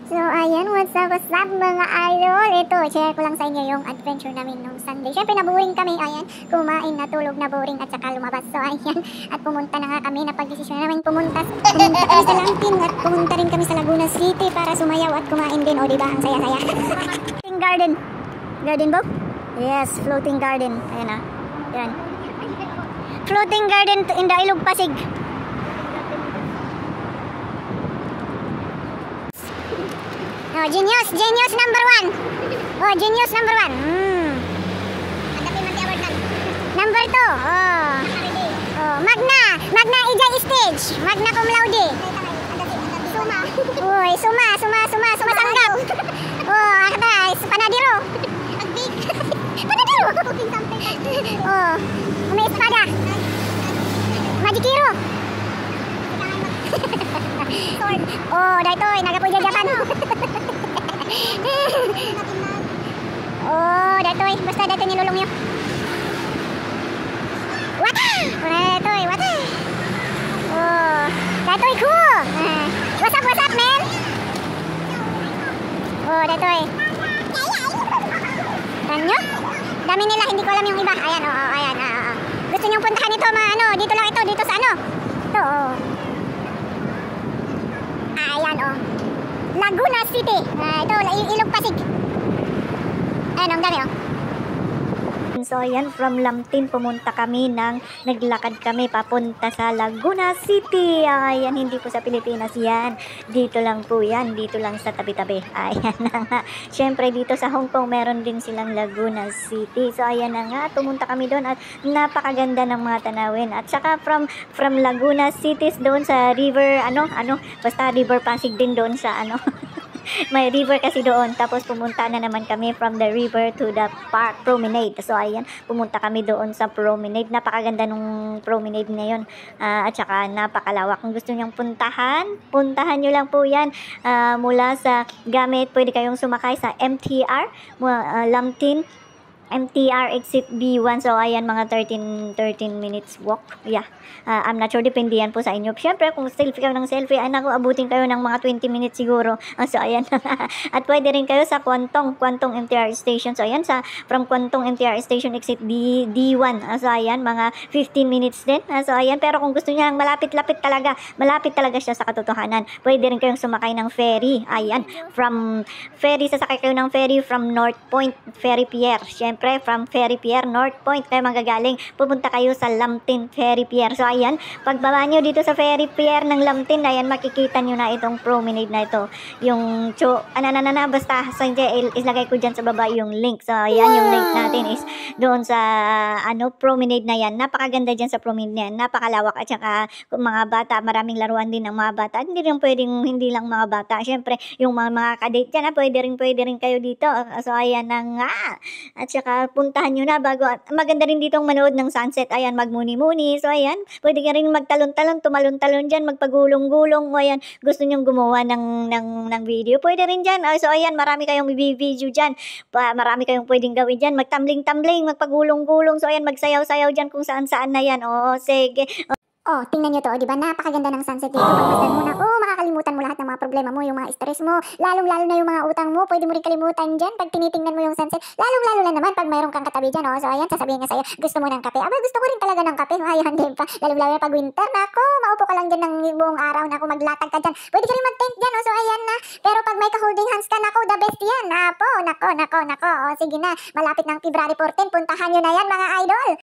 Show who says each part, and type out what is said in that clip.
Speaker 1: So, ayan, what's up mga idol? Ito, share ko lang sa inyo yung adventure namin nung Sunday. Siyempre, naboring kami, ayan, kumain, natulog, naboring, at saka lumabas. So, ayan, at pumunta na nga kami, napag-desisyon namin pumunta kami sa Lampin, at pumunta rin kami sa Laguna City para sumayaw at kumain din. O, diba, ang saya-saya. Floating garden. Garden, Bob? Yes, floating garden. Ayan, ayan. Floating garden in the Ilog Pasig. Oh, genius number 1. Oh, genius number 1. Number 2. Oh. Oh, Magna Ijay Stage. Magna cum laude. Uy, suma sanggap. Oh, akata, panadero. Panadero. Oh, may espada. Majikiro. Oh, daytoy nagapuy Japan. Oh, daytoy basta daytoy nilulong niyo. Wata! Daytoy, wata. Oh, daytoy ko. What's up, man? Oh, daytoy. Tanyo? Dami nila, hindi ko alam yung iba. Ayan, oh, ayan. Gusto niyong puntahan ito, mga ano, dito lang ito, dito sa ano? Ito, oh. Ayan, oh. Laguna City. Ito, Ilog Pasig. Ayan, ang dami, oh. So, ayan, from Lampin, pumunta kami naglakad kami papunta sa Laguna City. Ayan, hindi po sa Pilipinas yan. Dito lang po yan. Dito lang sa tabi-tabi. Ayan na nga. Siyempre, dito sa Hong Kong, meron din silang Laguna City. So, ayan na nga. Pumunta kami doon at napakaganda ng mga tanawin. At saka from Laguna City doon sa river, basta river Pasig din doon sa may river kasi doon. Tapos pumunta na naman kami from the river to the park promenade. So ayan, pumunta kami doon sa promenade. Napakaganda nung promenade na yun. At saka napakalawak. Kung gusto nyong puntahan nyo lang po yan. Mula sa gamit, pwede kayong sumakay sa MTR, Lampin MTR exit B1. So ayan, mga 13 minutes walk. Yeah. I'm not sure, depende yan po sa inyo. Siyempre, kung selfie kayo ng selfie, ay naku, abutin kayo ng mga 20 minutes siguro. So ayan. At pwede rin kayo sa Kwantong MTR station. So ayan, from Kwantong MTR station exit D1. So ayan, mga 15 minutes din. So ayan, pero kung gusto niyo lang malapit talaga siya sa katotohanan, pwede rin kayong sumakay ng ferry. Ayan, from ferry, sasakay kayo ng ferry from North Point Ferry Pier. Siyempre, from Ferry Pier, North Point kayo magagaling. Pupunta kayo sa Lampin Ferry Pier. So ayan, pagbaba nyo dito sa Ferry Pier ng Lampin, ayan, makikita nyo na itong promenade na ito. Yung basta ilagay ko dyan sa baba yung link. So ayan, yung link natin is doon sa promenade na yan. Napakaganda dyan sa promenade na yan. Napakalawak. At saka mga bata, maraming laruan din ng mga bata. At hindi lang mga bata. Siyempre, yung mga kadate dyan, pwede rin kayo dito. So ayan na nga. At saka puntahan nyo na bago. Maganda rin ditong manood ng sunset. Ayan, magmuni-muni. So ayan, pwede ka rin magtalon-talon, tumalon-talon dyan, magpagulong-gulong. O ayan, gusto nyong gumawa ng video, pwede rin dyan. So ayan, marami kayong video dyan. Marami kayong pwedeng gawin dyan. Magtambling-tambling, magpagulong-gulong. So ayan, magsayaw-sayaw dyan kung saan-saan na yan. O sige. Oh, tingnan nyo to, di ba? Napakaganda ng sunset dito. Pagmasdan mo na, makakalimutan mo lahat ng mga problema mo, yung mga stress mo, lalong-lalo na yung mga utang mo, pwede mo rin kalimutan dyan pag tinitingnan mo yung sunset. Lalong-lalo na naman pag mayroong kang katabi dyan, oh. So, ayan, sasabihin nga sa'yo, gusto mo ng kape? Aba, gusto ko rin talaga ng kape. Ayan, di ba? Lalong-lalo na pag winter, nako, maupo ka lang dyan ng buong araw, nako, maglatag ka dyan. Pwede ka rin mag-tent dyan, oh. So, ayan na. Pero pag may ka-holding hands ka, nako, the best yan. Nako. Oh, sige na, malapit ng February 14, puntahan nyo na yan, mga idol.